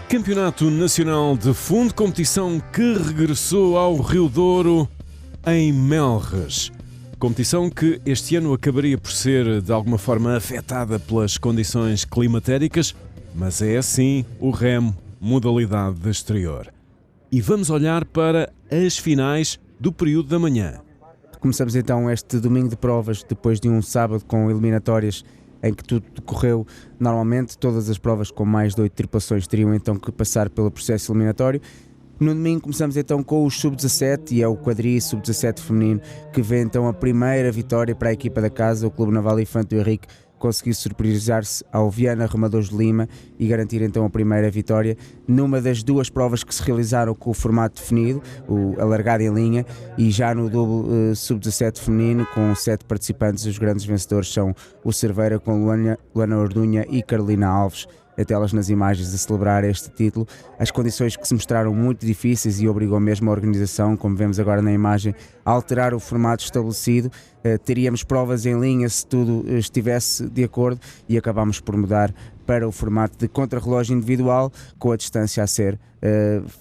Campeonato Nacional de Fundo, competição que regressou ao Rio Douro em Melres. Competição que este ano acabaria por ser de alguma forma afetada pelas condições climatéricas, mas é assim o remo, modalidade de exterior. E vamos olhar para as finais do período da manhã. Começamos então este domingo de provas, depois de um sábado com eliminatórias em que tudo decorreu normalmente. Todas as provas com mais de 8 tripulações teriam então que passar pelo processo eliminatório. No domingo começamos então com os sub-17 e é o quadri sub-17 feminino que vê então a primeira vitória para a equipa da casa. O Clube Naval Infante do Henrique conseguiu surpreender-se ao Viana Remadores de Lima e garantir então a primeira vitória numa das duas provas que se realizaram com o formato definido, o alargado em linha, e já no duplo sub-17 feminino com 7 participantes. Os grandes vencedores são o Cerveira com Luana Ordunha e Carolina Alves, até elas nas imagens a celebrar este título. As condições que se mostraram muito difíceis e obrigou mesmo a organização, como vemos agora na imagem, a alterar o formato estabelecido. Teríamos provas em linha se tudo estivesse de acordo e acabámos por mudar para o formato de contrarrelógio individual, com a distância a ser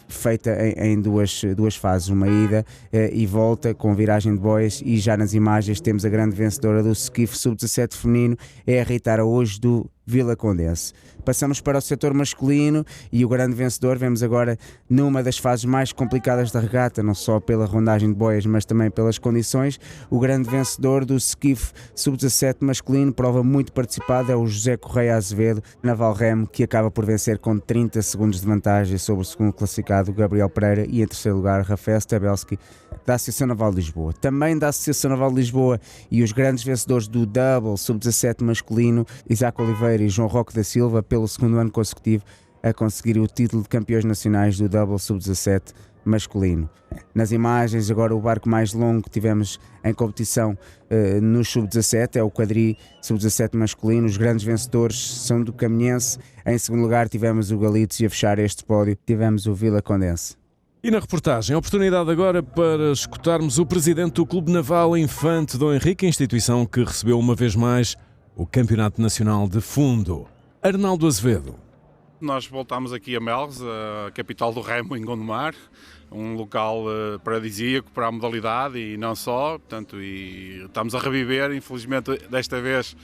feita em duas fases, uma ida e volta com viragem de boias. E já nas imagens temos a grande vencedora do skiff sub-17 feminino, é a Rita Araújo do Vila Condense. Passamos para o setor masculino e o grande vencedor vemos agora numa das fases mais complicadas da regata, não só pela rondagem de boias, mas também pelas condições. O grande vencedor do skiff sub-17 masculino, prova muito participada, é o José Correia Azevedo, Naval Remo, que acaba por vencer com 30 segundos de vantagem sobre o segundo classificado, Gabriel Pereira, e em terceiro lugar, Rafael Stabelski, da Associação Naval de Lisboa. Também da Associação Naval de Lisboa e os grandes vencedores do double sub-17 masculino, Isaac Oliveira e João Roque da Silva, pelo segundo ano consecutivo a conseguir o título de campeões nacionais do double sub-17 masculino. Nas imagens agora o barco mais longo que tivemos em competição no sub-17 é o quadri sub-17 masculino. Os grandes vencedores são do Caminhense. Em segundo lugar tivemos o Galitos e a fechar este pódio tivemos o Vila Condense. E na reportagem, a oportunidade agora para escutarmos o presidente do Clube Naval Infante do Henrique, instituição que recebeu uma vez mais o Campeonato Nacional de Fundo. Arnaldo Azevedo. Nós voltámos aqui a Melres, a capital do remo em Gondomar, um local paradisíaco para a modalidade e não só, portanto, e estamos a reviver. Infelizmente desta vez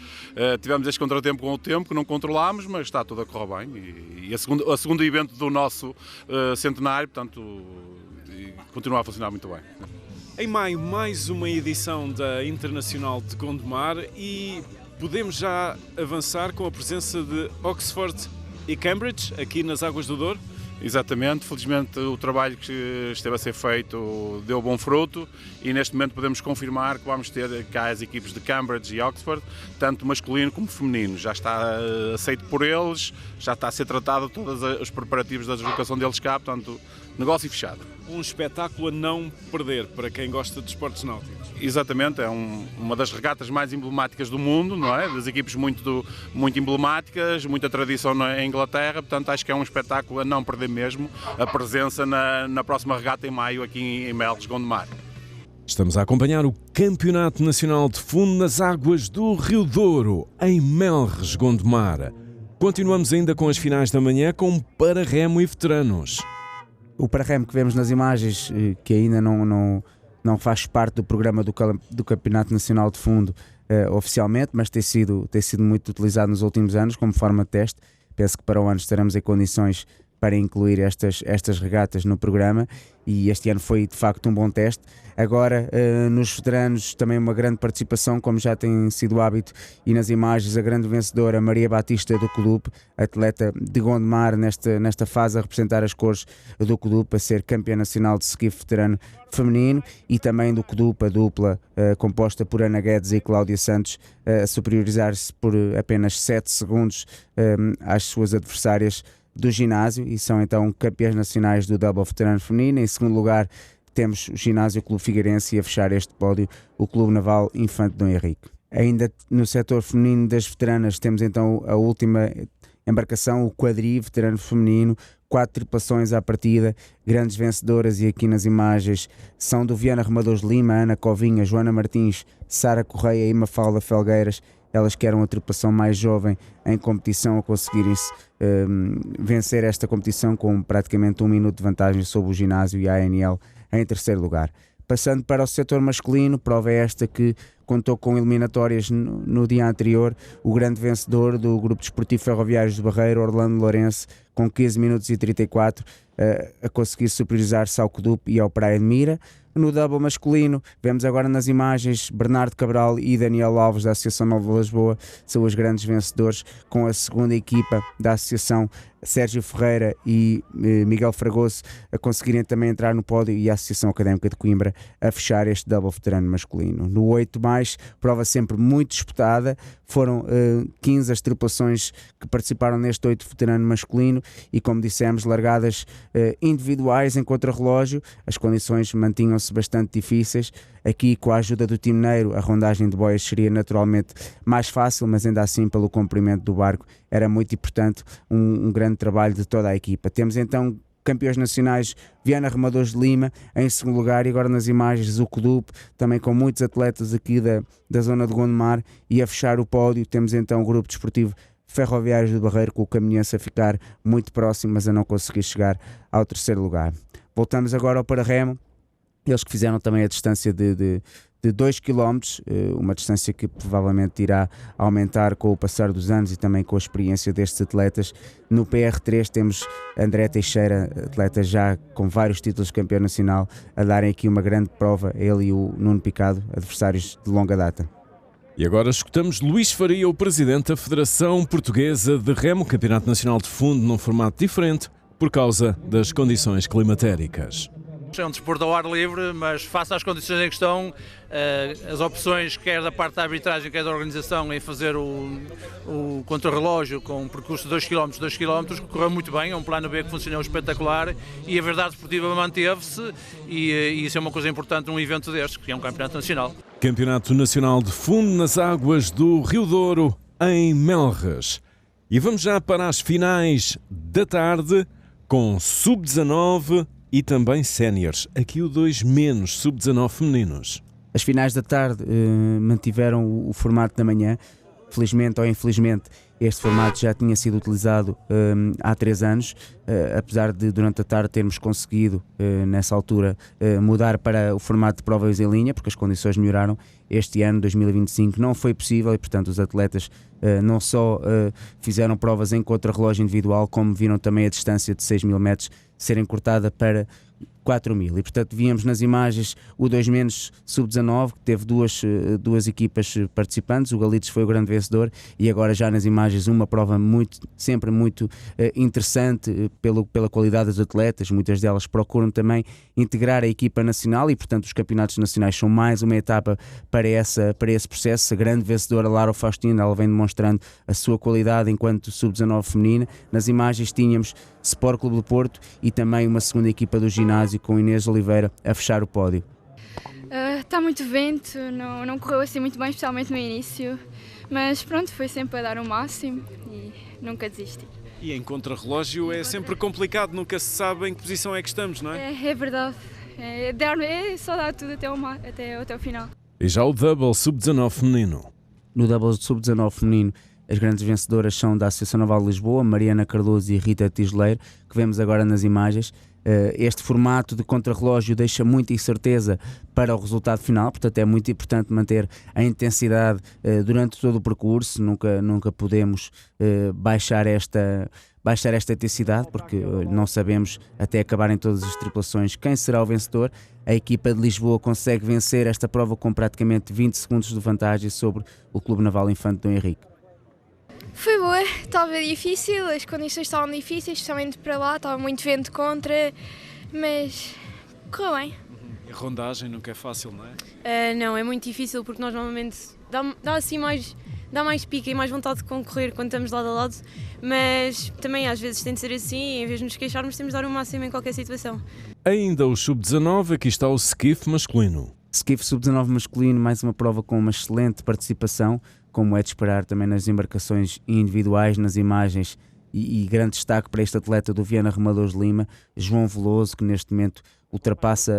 tivemos este contratempo com o tempo que não controlámos, mas está tudo a correr bem e a segundo evento do nosso centenário, portanto, continua a funcionar muito bem. Em maio, mais uma edição da Internacional de Gondomar e podemos já avançar com a presença de Oxford e Cambridge aqui nas Águas do Douro? Exatamente, felizmente o trabalho que esteve a ser feito deu bom fruto e neste momento podemos confirmar que vamos ter cá as equipes de Cambridge e Oxford, tanto masculino como feminino. Já está aceito por eles, já está a ser tratado todos os preparativos da deslocação deles cá, portanto, negócio fechado. Um espetáculo a não perder para quem gosta de esportes náuticos. Exatamente, é uma das regatas mais emblemáticas do mundo, não é? Das equipes muito emblemáticas, muita tradição na Inglaterra, portanto acho que é um espetáculo a não perder mesmo, a presença na próxima regata em maio aqui em Melres, Gondomar. Estamos a acompanhar o Campeonato Nacional de Fundo nas Águas do Rio Douro, em Melres, Gondomar. Continuamos ainda com as finais da manhã com para-remo e veteranos. O para-remo que vemos nas imagens, que ainda não faz parte do programa do Campeonato Nacional de Fundo oficialmente, mas tem sido muito utilizado nos últimos anos como forma de teste. Penso que para o ano estaremos em condições para incluir estas regatas no programa e este ano foi de facto um bom teste. Agora nos veteranos também uma grande participação, como já tem sido hábito, e nas imagens a grande vencedora Maria Batista do Clube, atleta de Gondomar nesta fase a representar as cores do Clube, a ser campeã nacional de skiff veterano feminino, e também do Clube, a dupla composta por Ana Guedes e Cláudia Santos, a superiorizar-se por apenas 7 segundos às suas adversárias do ginásio e são então campeãs nacionais do double veterano feminino. Em segundo lugar temos o ginásio Clube Figueirense e a fechar este pódio o Clube Naval Infante Dom Henrique. Ainda no setor feminino das veteranas temos então a última embarcação, o quadri veterano feminino, 4 tripulações à partida, grandes vencedoras, e aqui nas imagens são do Viana Remadores de Lima, Ana Covinha, Joana Martins, Sara Correia e Mafalda Felgueiras, elas que eram a tripulação mais jovem em competição a conseguirem-se vencer esta competição com praticamente 1 minuto de vantagem sobre o ginásio e a ANL em terceiro lugar. Passando para o setor masculino, prova esta que contou com eliminatórias no dia anterior, o grande vencedor do Grupo Desportivo Ferroviários do Barreiro, Orlando Lourenço, com 15 minutos e 34, a conseguir superiorizar-se ao Codup e ao Praia de Mira. No double masculino, vemos agora nas imagens Bernardo Cabral e Daniel Alves da Associação Nova Lisboa, são os grandes vencedores, com a segunda equipa da Associação Sérgio Ferreira e Miguel Fragoso a conseguirem também entrar no pódio, e a Associação Académica de Coimbra a fechar este double veterano masculino. No 8+, prova sempre muito disputada, foram 15 as tripulações que participaram neste 8 veterano masculino e, como dissemos, largadas individuais em contrarrelógio, as condições mantinham-se bastante difíceis. Aqui, com a ajuda do timoneiro, a rondagem de boias seria naturalmente mais fácil, mas ainda assim, pelo comprimento do barco, era muito importante um grande trabalho de toda a equipa. Temos então campeões nacionais Viana Remadores de Lima em segundo lugar, e agora nas imagens o Codup, também com muitos atletas aqui da zona de Gondomar, e a fechar o pódio temos então o Grupo Desportivo Ferroviários do Barreiro, com o Caminhense a ficar muito próximo, mas a não conseguir chegar ao terceiro lugar. Voltamos agora ao para-remo. Eles que fizeram também a distância de 2 km, uma distância que provavelmente irá aumentar com o passar dos anos e também com a experiência destes atletas. No PR3 temos André Teixeira, atleta já com vários títulos de campeão nacional, a darem aqui uma grande prova, ele e o Nuno Picado, adversários de longa data. E agora escutamos Luís Faria, o presidente da Federação Portuguesa de Remo, Campeonato Nacional de Fundo, num formato diferente por causa das condições climatéricas. É um desporto ao ar livre, mas face às condições em questão, as opções, quer da parte da arbitragem, quer da organização, em fazer o contrarrelógio com um percurso de 2 km, correu muito bem, é um plano B que funcionou espetacular, e a verdade esportiva manteve-se, e isso é uma coisa importante num evento destes, que é um campeonato nacional. Campeonato Nacional de Fundo nas águas do Rio Douro, em Melres. E vamos já para as finais da tarde, com sub-19 e também séniores, aqui o 2- sub-19 femininos. As finais da tarde mantiveram o formato da manhã. Felizmente ou infelizmente, este formato já tinha sido utilizado há 3 anos, apesar de durante a tarde termos conseguido, nessa altura, mudar para o formato de provas em linha, porque as condições melhoraram. Este ano, 2025, não foi possível e, portanto, os atletas não só fizeram provas em contrarrelógio individual, como viram também a distância de 6.000 metros ser encurtada para 4.000, e portanto víamos nas imagens o 2- sub-19, que teve duas equipas participantes. O Galitos foi o grande vencedor, e agora já nas imagens uma prova sempre muito interessante pela qualidade dos atletas. Muitas delas procuram também integrar a equipa nacional, e portanto os campeonatos nacionais são mais uma etapa para esse processo. A grande vencedora Lara Faustino, ela vem demonstrando a sua qualidade enquanto sub-19 feminina. Nas imagens tínhamos Sport Clube do Porto e também uma segunda equipa do ginásio, com Inês Oliveira a fechar o pódio. Está muito vento, não correu assim muito bem, especialmente no início, mas pronto, foi sempre a dar o máximo e nunca desisti. E em contrarrelógio é sempre complicado, nunca se sabe em que posição é que estamos, não é? É verdade, é só dar tudo até o final. E já o double sub-19 feminino. No double sub-19 feminino, as grandes vencedoras são da Associação Naval de Lisboa, Mariana Cardoso e Rita Tisleiro, que vemos agora nas imagens. Este formato de contrarrelógio deixa muita incerteza para o resultado final, portanto é muito importante manter a intensidade durante todo o percurso. Nunca podemos baixar esta intensidade, porque não sabemos, até acabarem todas as tripulações, quem será o vencedor. A equipa de Lisboa consegue vencer esta prova com praticamente 20 segundos de vantagem sobre o Clube Naval Infante Dom Henrique. Foi boa, estava difícil, as condições estavam difíceis, especialmente para lá, estava muito vento contra, mas correu bem. E a rondagem nunca é fácil, não é? Não, é muito difícil, porque nós normalmente dá assim dá mais pica e mais vontade de concorrer quando estamos lado a lado, mas também às vezes tem de ser assim, em vez de nos queixarmos temos de dar o máximo em qualquer situação. Ainda o sub-19, aqui está o skiff masculino. Skiff sub-19 masculino, mais uma prova com uma excelente participação, como é de esperar também nas embarcações individuais, nas imagens, e grande destaque para este atleta do Viana Remadores de Lima, João Veloso, que neste momento ultrapassa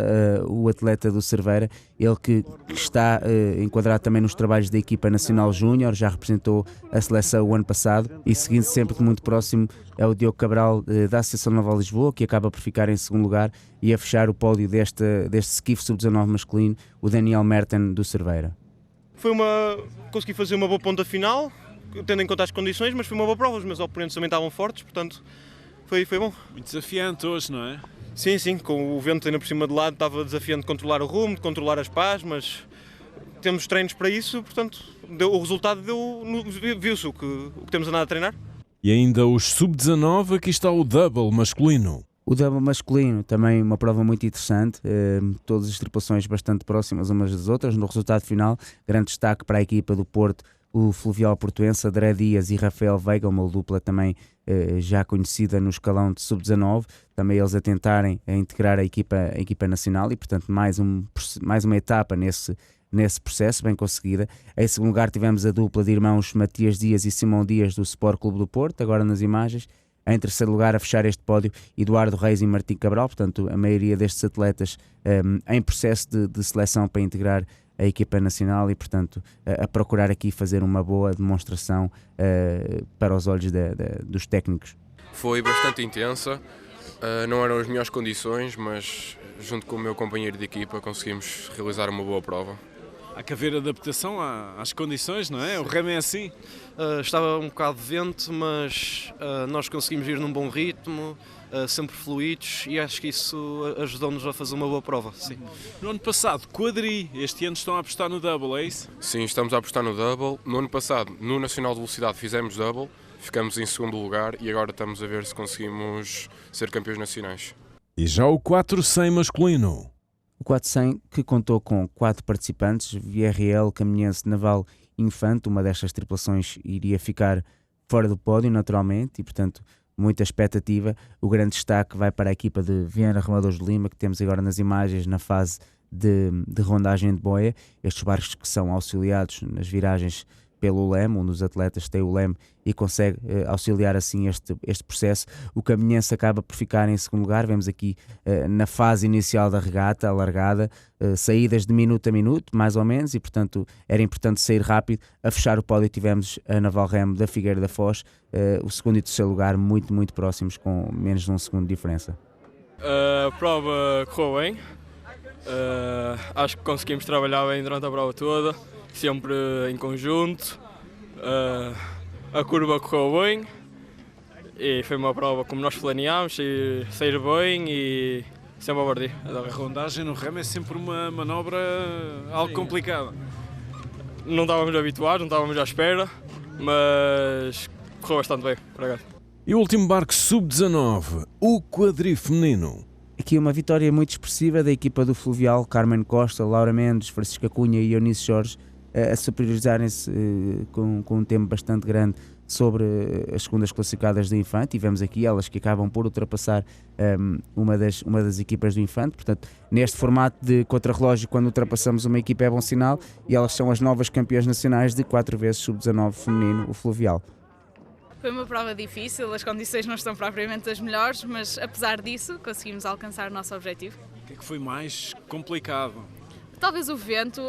o atleta do Cerveira, ele que está enquadrado também nos trabalhos da equipa nacional júnior, já representou a seleção o ano passado, e seguindo sempre de muito próximo é o Diogo Cabral da Associação Naval Lisboa, que acaba por ficar em segundo lugar, e a fechar o pódio deste skiff sub-19 masculino, o Daniel Merten do Cerveira. Consegui fazer uma boa ponta final, tendo em conta as condições, mas foi uma boa prova, os meus oponentes também estavam fortes, portanto foi bom. Muito desafiante hoje, não é? Sim, com o vento ainda por cima de lado estava desafiante de controlar o rumo, de controlar as pás, mas temos treinos para isso, portanto o resultado viu-se o que temos andado a treinar. E ainda os sub-19, aqui está o double masculino. O double masculino, também uma prova muito interessante, todas as tripulações bastante próximas umas das outras. No resultado final, grande destaque para a equipa do Porto, o Fluvial Portuense, André Dias e Rafael Veiga, uma dupla também já conhecida no escalão de sub-19, também eles a tentarem integrar a equipa nacional, e portanto mais uma etapa nesse processo, bem conseguida. Em segundo lugar tivemos a dupla de irmãos Matias Dias e Simão Dias do Sport Clube do Porto, agora nas imagens. Em terceiro lugar, a fechar este pódio, Eduardo Reis e Martim Cabral, portanto a maioria destes atletas em processo de seleção para integrar a equipa nacional, e portanto a procurar aqui fazer uma boa demonstração para os olhos dos técnicos. Foi bastante intensa, não eram as melhores condições, mas junto com o meu companheiro de equipa conseguimos realizar uma boa prova. Há que haver adaptação às condições, não é? O remo é assim. Estava um bocado de vento, mas nós conseguimos ir num bom ritmo, sempre fluidos, e acho que isso ajudou-nos a fazer uma boa prova. Sim. No ano passado, quadri, este ano estão a apostar no double, é isso? Sim, estamos a apostar no double. No ano passado, no Nacional de Velocidade, fizemos double, ficamos em segundo lugar e agora estamos a ver se conseguimos ser campeões nacionais. E já o 400 masculino. O 400 que contou com 4 participantes, VRL, Caminhense, Naval e Infante. Uma destas tripulações iria ficar fora do pódio naturalmente, e portanto muita expectativa. O grande destaque vai para a equipa de Viana Remadores de Lima, que temos agora nas imagens na fase de rondagem de boia. Estes barcos que são auxiliados nas viragens pelo leme, um dos atletas tem o leme e consegue auxiliar assim este processo. O Caminhense acaba por ficar em segundo lugar. Vemos aqui na fase inicial da regata, a largada, saídas de minuto a minuto, mais ou menos, e portanto era importante sair rápido. A fechar o pódio tivemos a Naval Remo da Figueira da Foz, o segundo e terceiro lugar muito próximos, com menos de um segundo de diferença. A prova correu bem, acho que conseguimos trabalhar bem durante a prova toda, sempre em conjunto. A curva correu bem e foi uma prova como nós planeámos, e sair bem e sempre a bordir. A rondagem no remo é sempre uma manobra algo complicada. Não estávamos habituados, não estávamos à espera, mas correu bastante bem, por acaso. E o último barco sub-19, o quadri feminino. Aqui uma vitória muito expressiva da equipa do Fluvial, Carmen Costa, Laura Mendes, Francisca Cunha e Eunice Jorge, a superiorizarem-se com um tempo bastante grande sobre as segundas classificadas do Infante, e vemos aqui elas que acabam por ultrapassar uma das equipas do Infante. Portanto, neste formato de contrarrelógio, quando ultrapassamos uma equipa é bom sinal, e elas são as novas campeãs nacionais de 4 vezes sub-19 feminino, o Fluvial. Foi uma prova difícil, as condições não estão propriamente as melhores, mas apesar disso conseguimos alcançar o nosso objetivo. O que é que foi mais complicado? Talvez o vento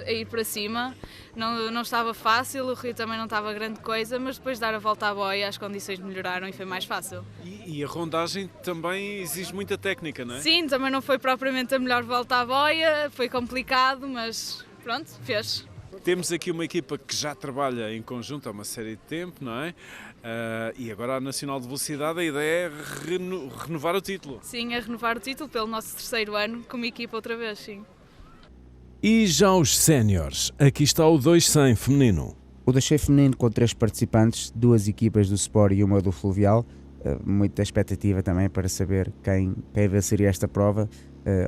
a ir para cima, não estava fácil, o rio também não estava grande coisa, mas depois de dar a volta à boia as condições melhoraram e foi mais fácil. E a rondagem também exige muita técnica, não é? Sim, também não foi propriamente a melhor volta à boia, foi complicado, mas pronto, fez. Temos aqui uma equipa que já trabalha em conjunto há uma série de tempo, não é? E agora a Nacional de Velocidade, a ideia é renovar o título. Sim, é renovar o título pelo nosso 3º ano como equipa outra vez, sim. E já os séniores, aqui está o 200 feminino. O 200 feminino com 3 participantes, 2 equipas do Sport e uma do Fluvial. Muita expectativa também para saber quem venceria esta prova.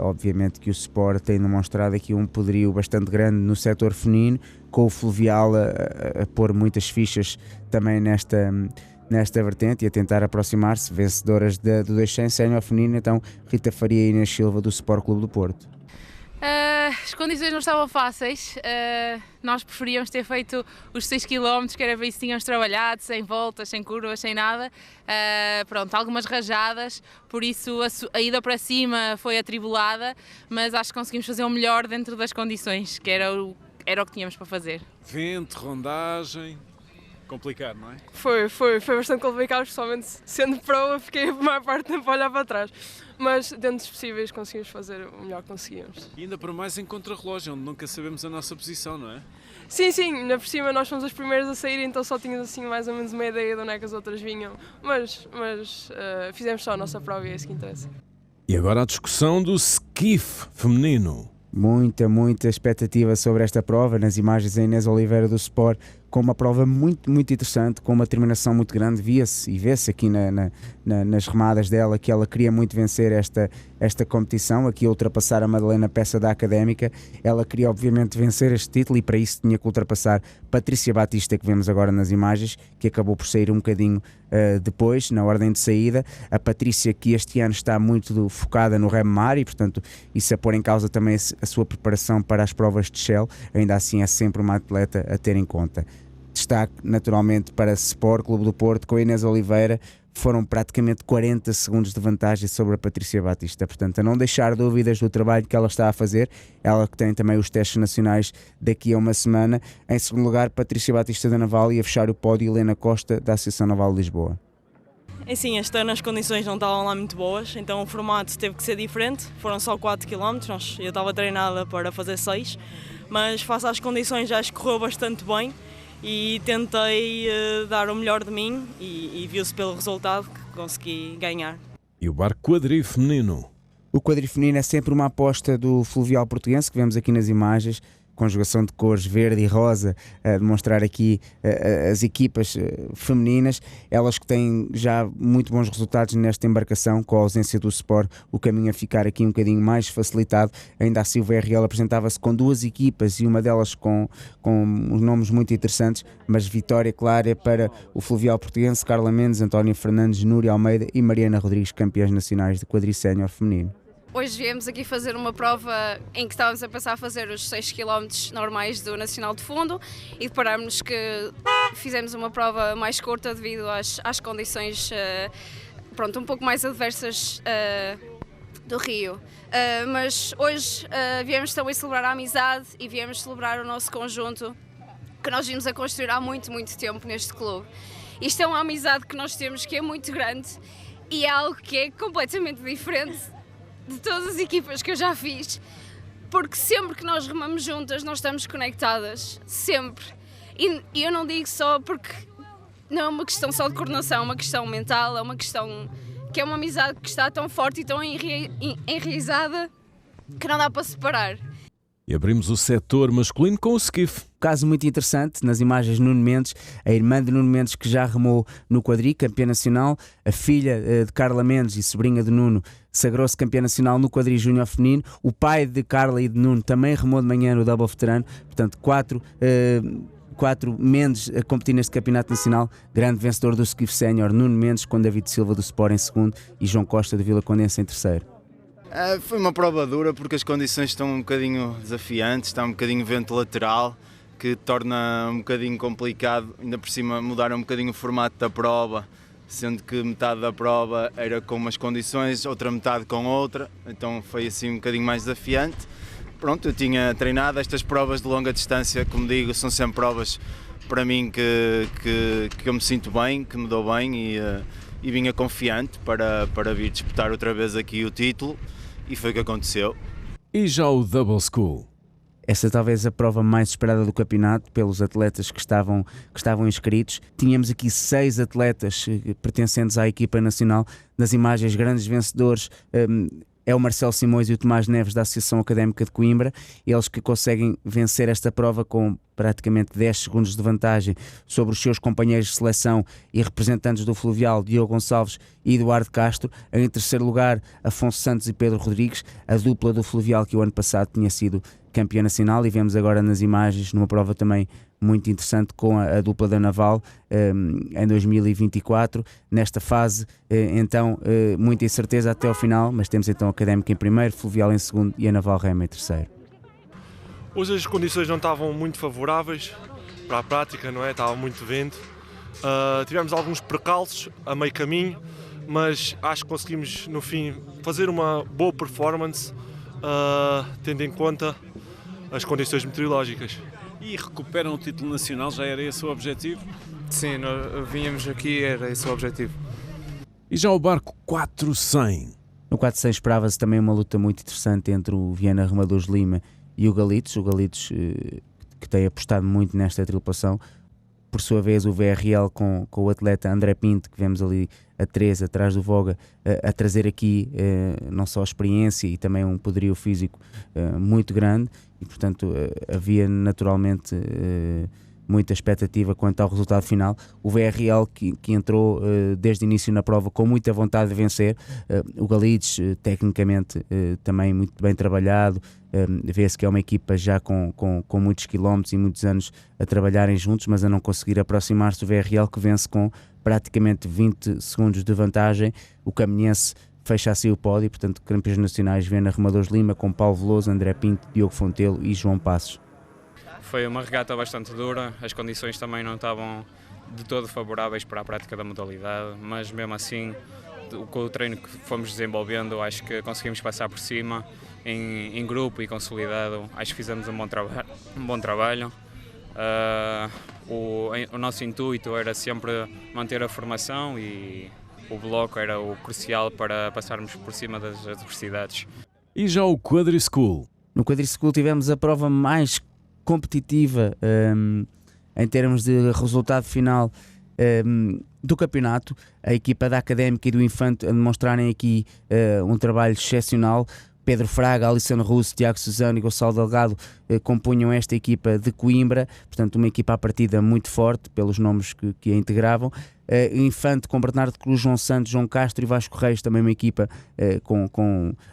Obviamente que o Sport tem demonstrado aqui um poderio bastante grande no setor feminino, com o Fluvial a pôr muitas fichas também nesta vertente e a tentar aproximar-se, vencedoras do 200 sénior feminino, então Rita Faria e Inês Silva do Sport Clube do Porto. As condições não estavam fáceis, nós preferíamos ter feito os 6 km, que era bem se tínhamos trabalhado, sem voltas, sem curvas, sem nada, pronto, algumas rajadas, por isso a ida para cima foi atribulada, mas acho que conseguimos fazer o melhor dentro das condições, que era o que tínhamos para fazer. Vento, rondagem, complicado, não é? Foi bastante complicado, especialmente sendo prova, fiquei a maior parte do tempo a olhar para trás. Mas dentro dos possíveis conseguimos fazer o melhor que conseguimos. E ainda para mais em contrarrelógio, onde nunca sabemos a nossa posição, não é? Sim, ainda por cima nós fomos as primeiras a sair, então só tínhamos assim mais ou menos uma ideia de onde é que as outras vinham. Mas fizemos só a nossa prova e é isso que interessa. E agora a discussão do skiff feminino. Muita expectativa sobre esta prova. Nas imagens a Inês Oliveira do Sport, com uma prova muito interessante, com uma determinação muito grande, vê-se aqui nas remadas dela que ela queria muito vencer esta competição, aqui a ultrapassar a Madalena Peça da Académica. Ela queria obviamente vencer este título e para isso tinha que ultrapassar Patrícia Batista, que vemos agora nas imagens, que acabou por sair um bocadinho depois, na ordem de saída. A Patrícia, que este ano está muito focada no remo mar e portanto isso a pôr em causa também a sua preparação para as provas de Shell, ainda assim é sempre uma atleta a ter em conta. Destaque naturalmente para Sport Clube do Porto, com a Inês Oliveira, foram praticamente 40 segundos de vantagem sobre a Patrícia Batista, portanto a não deixar dúvidas do trabalho que ela está a fazer, ela que tem também os testes nacionais daqui a uma semana. Em segundo lugar, Patrícia Batista da Naval, e a fechar o pódio Helena Costa da Associação Naval de Lisboa. É sim, este ano as condições não estavam lá muito boas, então o formato teve que ser diferente, foram só 4 km, eu estava treinada para fazer 6, mas face às condições acho que correu bastante bem e tentei dar o melhor de mim e viu-se pelo resultado que consegui ganhar. E o barco quadri feminino? O quadri feminino é sempre uma aposta do Fluvial Portuguense, que vemos aqui nas imagens, conjugação de cores verde e rosa, a demonstrar aqui as equipas femininas, elas que têm já muito bons resultados nesta embarcação. Com a ausência do Sport, o caminho a ficar aqui um bocadinho mais facilitado. Ainda assim o VRL apresentava-se com 2 equipas e uma delas com nomes muito interessantes, mas vitória clara para o Fluvial Portuguense, Carla Mendes, António Fernandes, Núria Almeida e Mariana Rodrigues, campeãs nacionais de quadri sénior feminino. Hoje viemos aqui fazer uma prova em que estávamos a pensar fazer os 6 km normais do Nacional de Fundo e deparámos que fizemos uma prova mais curta devido às condições um pouco mais adversas do Rio. Mas hoje viemos também celebrar a amizade e viemos celebrar o nosso conjunto que nós vimos a construir há muito tempo neste clube. Isto é uma amizade que nós temos que é muito grande e é algo que é completamente diferente de todas as equipas que eu já fiz, porque sempre que nós remamos juntas nós estamos conectadas, sempre. E eu não digo só porque não é uma questão só de coordenação, é uma questão mental, é uma questão que é uma amizade que está tão forte e tão enraizada que não dá para separar. E abrimos o setor masculino com o skiff. Caso muito interessante, nas imagens Nuno Mendes, a irmã de Nuno Mendes que já remou no quadri, campeã nacional, a filha de Carla Mendes e sobrinha de Nuno, sagrou-se campeã nacional no quadri júnior feminino, o pai de Carla e de Nuno também remou de manhã no double veterano, portanto 4 Mendes a competir neste campeonato nacional. Grande vencedor do skiff sénior, Nuno Mendes, com David Silva do Sport em segundo e João Costa do Vila Condense em terceiro. Foi uma prova dura porque as condições estão um bocadinho desafiantes, está um bocadinho vento lateral, que torna um bocadinho complicado, ainda por cima mudaram um bocadinho o formato da prova, sendo que metade da prova era com umas condições, outra metade com outra, então foi assim um bocadinho mais desafiante. Pronto, eu tinha treinado estas provas de longa distância, como digo, são sempre provas para mim que eu me sinto bem, que me dou bem e vinha confiante para vir disputar outra vez aqui o título. E foi o que aconteceu. E já o Double School? Essa talvez a prova mais esperada do campeonato pelos atletas que estavam inscritos. Tínhamos aqui 6 atletas pertencentes à equipa nacional. Nas imagens, grandes vencedores é o Marcelo Simões e o Tomás Neves da Associação Académica de Coimbra. Eles que conseguem vencer esta prova com praticamente 10 segundos de vantagem sobre os seus companheiros de seleção e representantes do Fluvial, Diogo Gonçalves e Eduardo Castro. Em terceiro lugar, Afonso Santos e Pedro Rodrigues, a dupla do Fluvial que o ano passado tinha sido campeã nacional, e vemos agora nas imagens numa prova também muito interessante com a dupla da Naval em 2024. Nesta fase, então, muita incerteza até ao final, mas temos então a Académica em primeiro, Fluvial em segundo e a Naval Rema em terceiro. Hoje as condições não estavam muito favoráveis para a prática, não é? Estava muito vento. Tivemos alguns percalços a meio caminho, mas acho que conseguimos no fim fazer uma boa performance, tendo em conta as condições meteorológicas. E recuperam o título nacional, já era esse o objetivo? Sim, nós vínhamos aqui, era esse o objetivo. E já o barco 400? No 400 esperava-se também uma luta muito interessante entre o Viana Remadores Lima e o Galitos. O Galitos que tem apostado muito nesta tripulação. Por sua vez, o VRL com o atleta André Pinto, que vemos ali a 3 atrás do Voga, a trazer aqui não só a experiência e também um poderio físico muito grande, e portanto havia naturalmente muita expectativa quanto ao resultado final. O VRL que entrou desde o início na prova com muita vontade de vencer, o Galides tecnicamente também muito bem trabalhado, vê-se que é uma equipa já com muitos quilómetros e muitos anos a trabalharem juntos, mas a não conseguir aproximar-se do VRL, que vence com praticamente 20 segundos de vantagem. O caminhense fecha assim o pódio, portanto campeões nacionais Viana Remadores Lima com Paulo Veloso, André Pinto, Diogo Fontelo e João Passos. Foi uma regata bastante dura, as condições também não estavam de todo favoráveis para a prática da modalidade, mas mesmo assim, com o treino que fomos desenvolvendo, acho que conseguimos passar por cima em grupo e consolidado. Acho que fizemos um bom trabalho. O nosso intuito era sempre manter a formação e o bloco era o crucial para passarmos por cima das adversidades. E já o Quadrischool? No Quadrischool tivemos a prova mais competitiva em termos de resultado final do campeonato. A equipa da Académica e do Infante a demonstrarem aqui um trabalho excepcional. Pedro Fraga, Aliciano Russo, Tiago Suzano e Gonçalo Delgado compunham esta equipa de Coimbra, portanto uma equipa à partida muito forte pelos nomes que a integravam. Infante com Bernardo Cruz, João Santos, João Castro e Vasco Reis, também uma equipa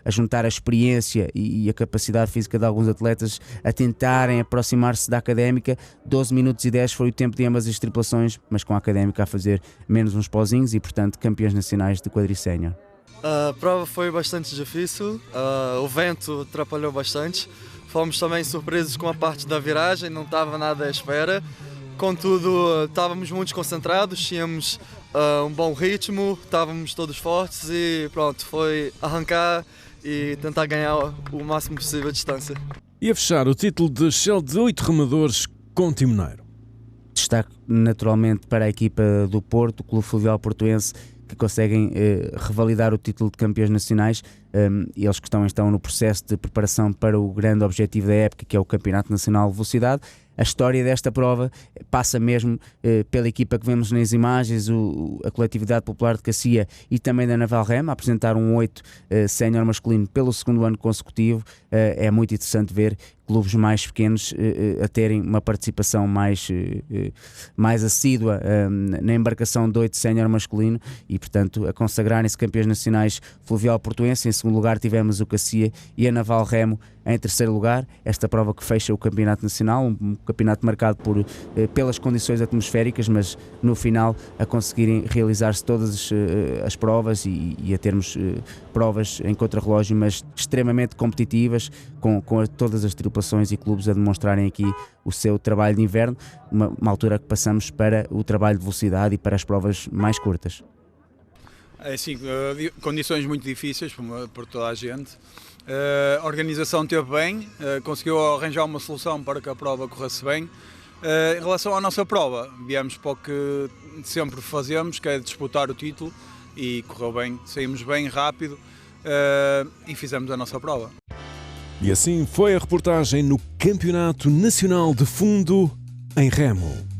a juntar a experiência e a capacidade física de alguns atletas a tentarem aproximar-se da Académica. 12 minutos e 10 foi o tempo de ambas as tripulações, mas com a Académica a fazer menos uns pozinhos e portanto campeões nacionais de quadricénior. A prova foi bastante difícil, o vento atrapalhou bastante, fomos também surpresos com a parte da viragem, não estava nada à espera, contudo estávamos muito concentrados, tínhamos um bom ritmo, estávamos todos fortes e pronto, foi arrancar e tentar ganhar o máximo possível a distância. E a fechar o título de Shell de 8 remadores com timoneiro. Destaque naturalmente para a equipa do Porto, o Clube Fluvial Portuense, que conseguem revalidar o título de campeões nacionais, e eles que estão no processo de preparação para o grande objetivo da época, que é o Campeonato Nacional de Velocidade. A história desta prova passa mesmo pela equipa que vemos nas imagens, a Coletividade Popular de Cacia e também da Naval Rem, a apresentar um 8 sénior masculino pelo segundo ano consecutivo. É muito interessante ver clubes mais pequenos a terem uma participação mais assídua na embarcação de 8 sénior masculino e, portanto, a consagrarem-se campeões nacionais Fluvial Portuense. Em segundo lugar tivemos o Cacia e a Naval Remo em terceiro lugar. Esta prova que fecha o Campeonato Nacional, um campeonato marcado pelas condições atmosféricas, mas no final a conseguirem realizar-se todas as provas e a termos provas em contrarrelógio, mas extremamente competitivas, com todas as tripulações e clubes a demonstrarem aqui o seu trabalho de inverno, uma altura que passamos para o trabalho de velocidade e para as provas mais curtas. Sim, condições muito difíceis por toda a gente. A organização esteve bem, conseguiu arranjar uma solução para que a prova corresse bem. Em relação à nossa prova, viemos para o que sempre fazemos, que é disputar o título, e correu bem, saímos bem rápido e fizemos a nossa prova. E assim foi a reportagem no Campeonato Nacional de Fundo em Remo.